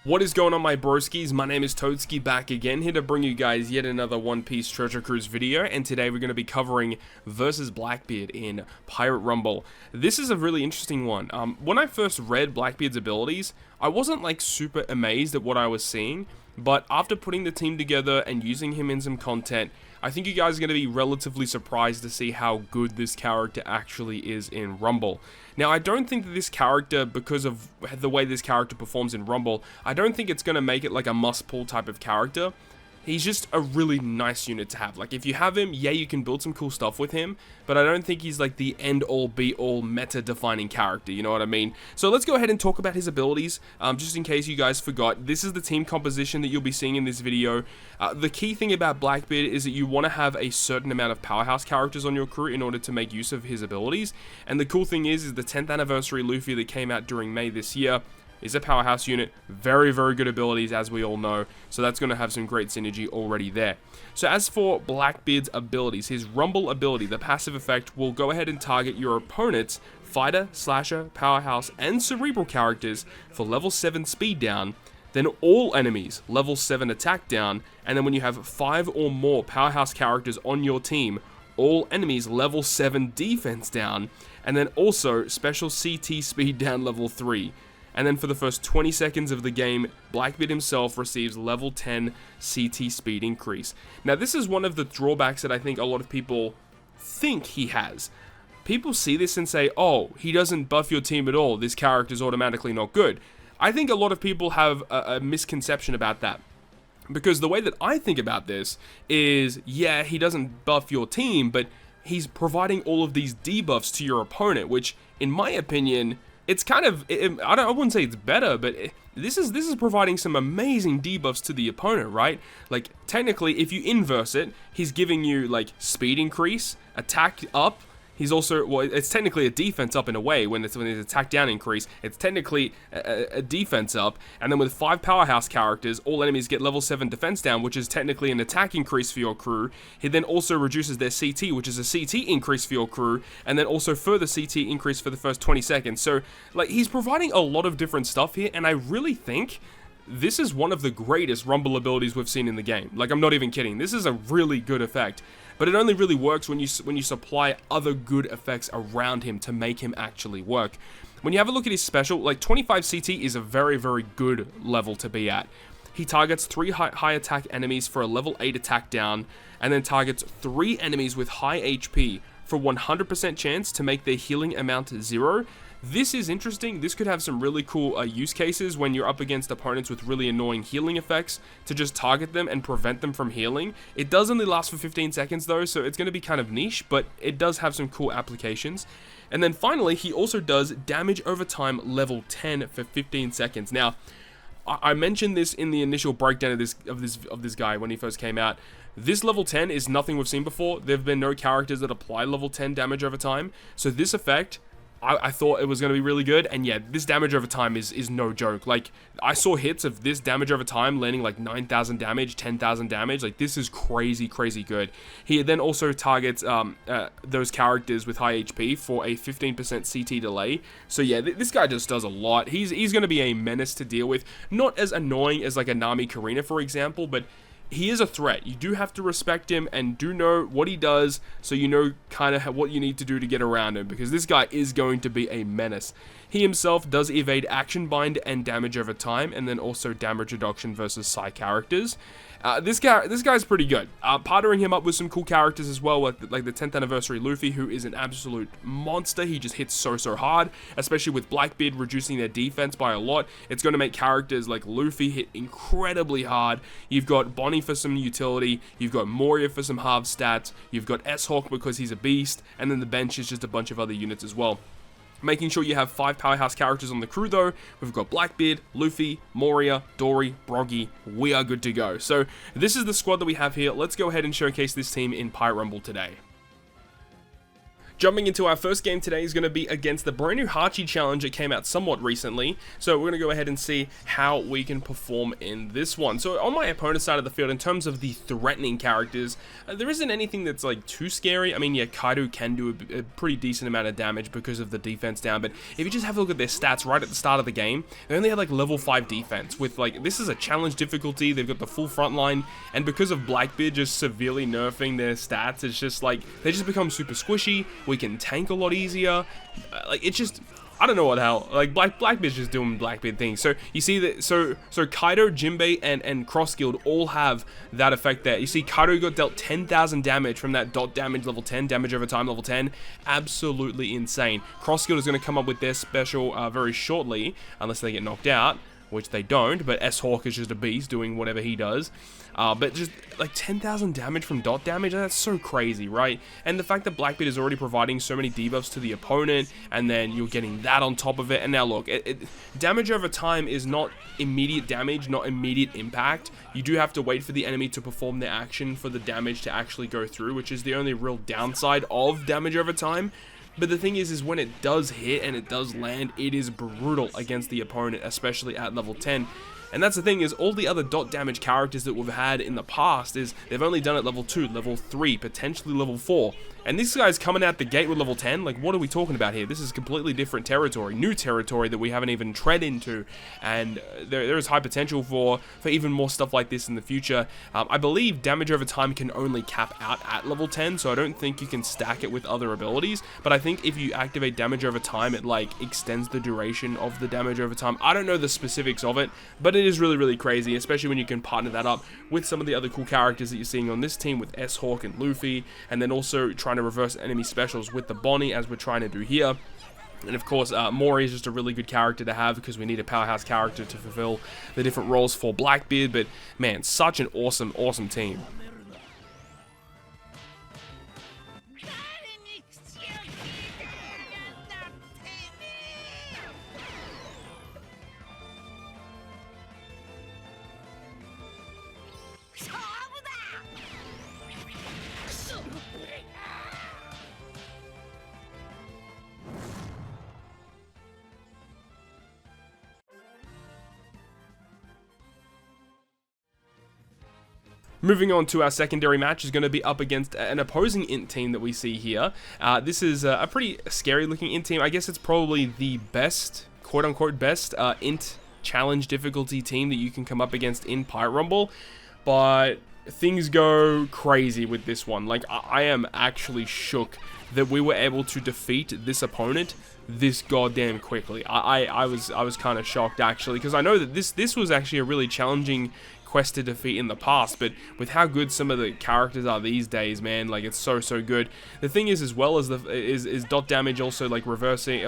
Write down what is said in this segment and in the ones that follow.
What is going on, my broskiis? My name is Toadskii, back again, here to bring you guys yet another One Piece Treasure Cruise video, and today we're going to be covering versus Blackbeard in Pirate Rumble. This is a really interesting one. When I first read Blackbeard's abilities, I wasn't like super amazed at what I was seeing, but after putting the team together and using him in some content, I think you guys are going to be relatively surprised to see how good this character actually is in Rumble. Now, I don't think that this character, because of the way this character performs in Rumble, I don't think it's going to make it like a must-pull type of character. He's just a really nice unit to have. Like, if you have him, yeah, you can build some cool stuff with him, but I don't think he's like the end-all, be-all, meta-defining character, you know what I mean? So let's go ahead and talk about his abilities, just in case you guys forgot. This is the team composition that you'll be seeing in this video. The key thing about Blackbeard is that you want to have a certain amount of powerhouse characters on your crew in order to make use of his abilities, and the cool thing is the 10th anniversary Luffy that came out during May this year is a powerhouse unit. Very, very good abilities, as we all know, so that's going to have some great synergy already there. So as for Blackbeard's abilities, his Rumble ability, the passive effect, will go ahead and target your opponent's fighter, slasher, powerhouse, and cerebral characters for level 7 speed down, then all enemies level 7 attack down, and then when you have 5 or more powerhouse characters on your team, all enemies level 7 defense down, and then also special CT speed down level 3. And then for the first 20 seconds of the game, Blackbeard himself receives level 10 CT speed increase. Now, this is one of the drawbacks that I think a lot of people think he has. People see this and say, oh, he doesn't buff your team at all, this character's automatically not good. I think a lot of people have a misconception about that. Because the way that I think about this is, yeah, he doesn't buff your team, but he's providing all of these debuffs to your opponent, which, in my opinion, it's kind of, I wouldn't say it's better, but this is providing some amazing debuffs to the opponent, right? Like, technically, if you inverse it, he's giving you, like, speed increase, attack up. He's also, well, it's technically a defense up in a way. When it's attack down increase, it's technically a defense up. And then with 5 powerhouse characters, all enemies get level 7 defense down, which is technically an attack increase for your crew. He then also reduces their CT, which is a CT increase for your crew, and then also further CT increase for the first 20 seconds. So, like, he's providing a lot of different stuff here, and I really think this is one of the greatest Rumble abilities we've seen in the game. Like, I'm not even kidding. This is a really good effect. But it only really works when you supply other good effects around him to make him actually work. When you have a look at his special, like 25 CT is a very, very good level to be at. He targets 3 high attack enemies for a level 8 attack down, and then targets 3 enemies with high HP for 100% chance to make their healing amount 0. This is interesting. This could have some really cool use cases when you're up against opponents with really annoying healing effects, to just target them and prevent them from healing. It does only last for 15 seconds though, so it's going to be kind of niche, but it does have some cool applications. And then finally, he also does damage over time level 10 for 15 seconds. Now, I mentioned this in the initial breakdown of this guy when he first came out. This level 10 is nothing we've seen before. There have been no characters that apply level 10 damage over time, so this effect, I thought it was going to be really good, and yeah, this damage over time is no joke. Like, I saw hits of this damage over time landing like 9,000 damage, 10,000 damage. Like, this is crazy, crazy good. He then also targets those characters with high HP for a 15% CT delay. So yeah, this guy just does a lot. He's going to be a menace to deal with. Not as annoying as like a Nami Karina, for example, but he is a threat. You do have to respect him and do know what he does, so you know kind of what you need to do to get around him, because this guy is going to be a menace. He himself does evade action bind and damage over time, and then also damage reduction versus Psy characters. This guy's pretty good. Partnering him up with some cool characters as well, like the 10th anniversary Luffy, who is an absolute monster. He just hits so hard, especially with Blackbeard reducing their defense by a lot. It's going to make characters like Luffy hit incredibly hard. You've got Bonnie for some utility, you've got Moria for some half stats, you've got S-Hawk because he's a beast, and then the bench is just a bunch of other units as well. Making sure you have 5 powerhouse characters on the crew though. We've got Blackbeard, Luffy, Moria, Dory, Broggy. We are good to go. So this is the squad that we have here. Let's go ahead and showcase this team in Pirate Rumble today. Jumping into our first game today is going to be against the brand new Hachi challenge that came out somewhat recently. So we're going to go ahead and see how we can perform in this one. So on my opponent's side of the field, in terms of the threatening characters, there isn't anything that's like too scary. I mean, yeah, Kaido can do a pretty decent amount of damage because of the defense down, but if you just have a look at their stats right at the start of the game, they only had like level 5 defense with like, this is a challenge difficulty, they've got the full front line, and because of BLACKBEARD just severely nerfing their stats, it's just like, they just become super squishy. We can tank a lot easier. Like, it's just, I don't know what the hell. Like, BLACKBEARD's just doing BLACKBEARD things. So you see that, so Kaido, Jinbei, and Cross Guild all have that effect there. You see Kaido got dealt 10,000 damage from that dot damage level 10, damage over time level 10. Absolutely insane. Cross Guild is going to come up with their special very shortly, unless they get knocked out, which they don't, but S-Hawk is just a beast doing whatever he does. But just like 10,000 damage from dot damage, that's so crazy, right? And the fact that BLACKBEARD is already providing so many debuffs to the opponent, and then you're getting that on top of it. And now look, damage over time is not immediate damage, not immediate impact. You do have to wait for the enemy to perform their action for the damage to actually go through, which is the only real downside of damage over time. But the thing is when it does hit and it does land, it is brutal against the opponent, especially at level 10. And that's the thing, is all the other dot damage characters that we've had in the past is they've only done it level 2, level 3, potentially level 4. And this guy's coming out the gate with level 10. Like, what are we talking about here? This is completely different territory, new territory that we haven't even tread into. And there is high potential for even more stuff like this in the future. I believe damage over time can only cap out at level 10, so I don't think you can stack it with other abilities. But I think if you activate damage over time, it like extends the duration of the damage over time. I don't know the specifics of it, but it is really, really crazy, especially when you can partner that up with some of the other cool characters that you're seeing on this team with S-Hawk and Luffy, and then also trying to reverse enemy specials with the Bonnie, as we're trying to do here. And of course, Mori is just a really good character to have because we need a powerhouse character to fulfill the different roles for BLACKBEARD. But man, such an awesome, awesome team. Moving on to our secondary match is going to be up against an opposing int team that we see here. This is a pretty scary looking int team. I guess it's probably the best, quote unquote best, int challenge difficulty team that you can come up against in Pirate Rumble. But things go crazy with this one. Like, I am actually shook that we were able to defeat this opponent this goddamn quickly. I was kind of shocked actually, because I know that this was actually a really challenging quest to defeat in the past, but with how good some of the characters are these days, man, like, it's so good. The thing is, as well as is dot damage also like reversing,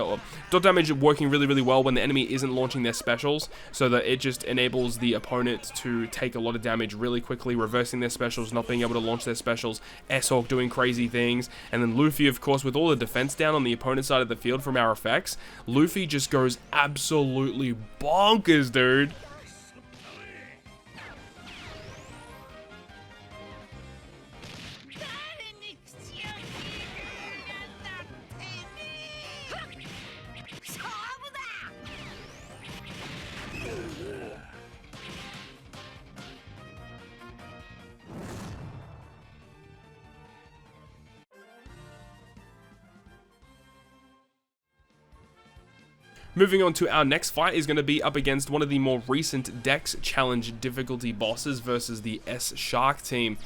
dot damage working really well when the enemy isn't launching their specials, so that it just enables the opponent to take a lot of damage really quickly, reversing their specials, not being able to launch their specials, S-Hawk doing crazy things, and then Luffy, of course, with all the defense down on the opponent's side of the field from our effects, Luffy just goes absolutely bonkers, dude. Moving on to our next fight is going to be up against one of the more recent Dex Challenge difficulty bosses versus the S-Shark team.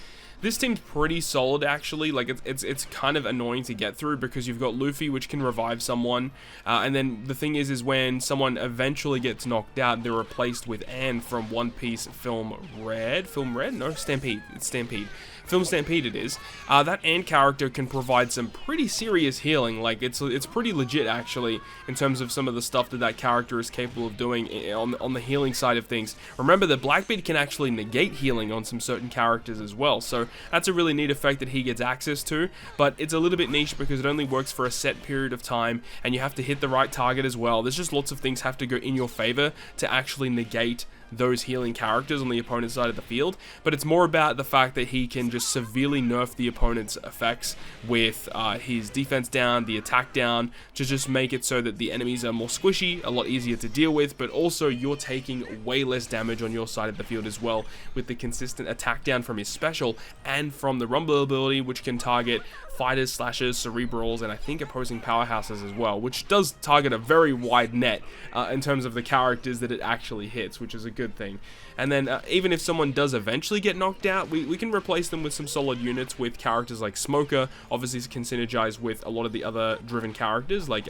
This team's pretty solid actually. Like, it's kind of annoying to get through because you've got Luffy, which can revive someone, and then the thing is when someone eventually gets knocked out, they're replaced with Anne from One Piece Film Red? No, Stampede. It's Stampede. Film Stampede it is. That Anne character can provide some pretty serious healing. Like, it's pretty legit actually in terms of some of the stuff that character is capable of doing on the healing side of things. Remember that BLACKBEARD can actually negate healing on some certain characters as well, so that's a really neat effect that he gets access to, but it's a little bit niche because it only works for a set period of time, and you have to hit the right target as well. There's just lots of things have to go in your favor to actually negate those healing characters on the opponent's side of the field, but it's more about the fact that he can just severely nerf the opponent's effects with his defense down, the attack down, to just make it so that the enemies are more squishy, a lot easier to deal with, but also you're taking way less damage on your side of the field as well, with the consistent attack down from his special and from the rumble ability, which can target fighters, slashers, cerebrals, and I think opposing powerhouses as well, which does target a very wide net in terms of the characters that it actually hits, which is a good thing. And then even if someone does eventually get knocked out, we can replace them with some solid units with characters like Smoker. Obviously can synergize with a lot of the other driven characters like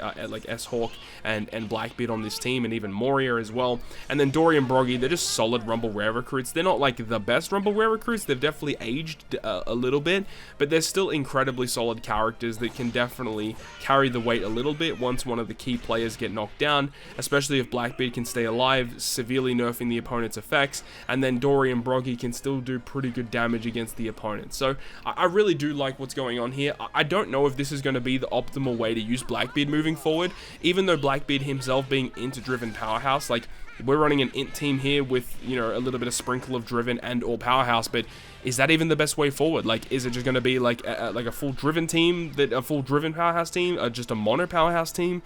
S-Hawk and Blackbeard on this team, and even Moria as well. And then Dory and Broggy, they're just solid Rumble Rare recruits. They're not like the best Rumble Rare recruits, they've definitely aged a little bit, but they're still incredibly solid characters that can definitely carry the weight a little bit once one of the key players get knocked down, especially if Blackbeard can stay alive, severely nerfing the opponent's effects, and then Dory and Broggy can still do pretty good damage against the opponent. So I really do like what's going on here. I don't know if this is going to be the optimal way to use Blackbeard moving forward, even though Blackbeard himself being int-driven powerhouse, like we're running an int team here with, you know, a little bit of sprinkle of driven and or powerhouse, but is that even the best way forward? Like, is it just going to be like a full driven team, a full driven powerhouse team, or just a mono powerhouse team?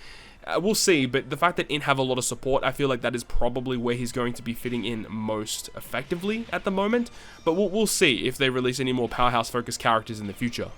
We'll see, but the fact that int have a lot of support, I feel like that is probably where he's going to be fitting in most effectively at the moment, but we'll see if they release any more powerhouse focused characters in the future.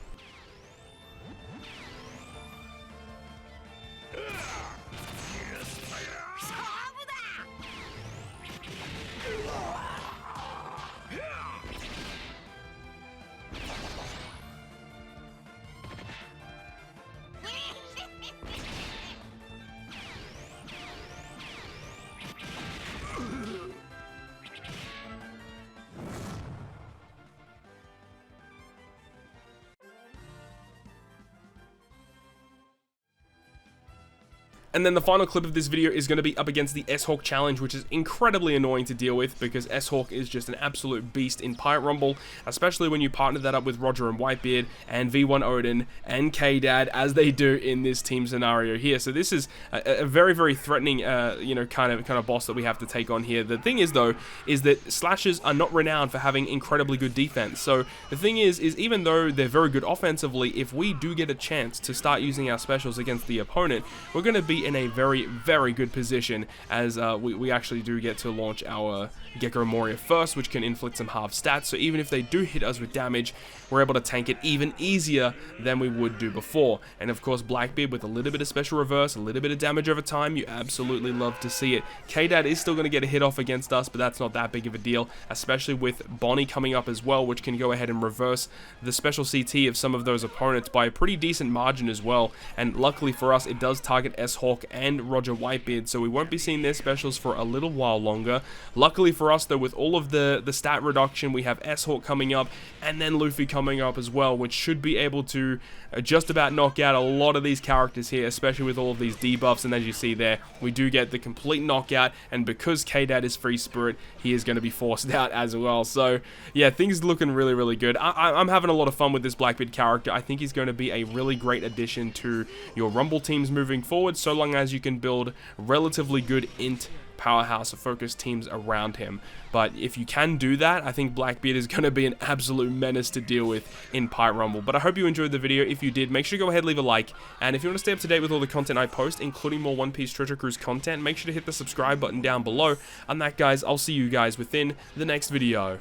And then the final clip of this video is going to be up against the S-Hawk challenge, which is incredibly annoying to deal with because S-Hawk is just an absolute beast in Pirate Rumble, especially when you partner that up with Roger and Whitebeard and V1 Odin and K-Dad as they do in this team scenario here. So this is a very, very threatening, you know, kind of boss that we have to take on here. The thing is, though, is that slashers are not renowned for having incredibly good defense. So the thing is even though they're very good offensively, if we do get a chance to start using our specials against the opponent, we're going to be in a very, very good position, as we actually do get to launch our Gecko Moria first, which can inflict some half stats, so even if they do hit us with damage, we're able to tank it even easier than we would do before. And of course, Blackbeard with a little bit of special reverse, a little bit of damage over time, you absolutely love to see it. K-Dad is still going to get a hit off against us, but that's not that big of a deal, especially with Bonnie coming up as well, which can go ahead and reverse the special CT of some of those opponents by a pretty decent margin as well. And luckily for us, it does target S-Hawk and Roger Whitebeard, so we won't be seeing their specials for a little while longer. Luckily for us, though, with all of the stat reduction, we have S-Hawk coming up and then Luffy coming up as well, which should be able to just about knock out a lot of these characters here, especially with all of these debuffs. And as you see there, we do get the complete knockout, and because K-Dad is free spirit, he is going to be forced out as well. So yeah, things looking really, really good. I'm having a lot of fun with this Blackbeard character. I think he's going to be a really great addition to your Rumble teams moving forward, so long as you can build relatively good int powerhouse focused teams around him. But if you can do that, I think Blackbeard is going to be an absolute menace to deal with in Pirate Rumble. But I hope you enjoyed the video. If you did, make sure to go ahead and leave a like, and if you want to stay up to date with all the content I post, including more One Piece Treasure Cruise content, make sure to hit the subscribe button down below. And that, guys, I'll see you guys within the next video.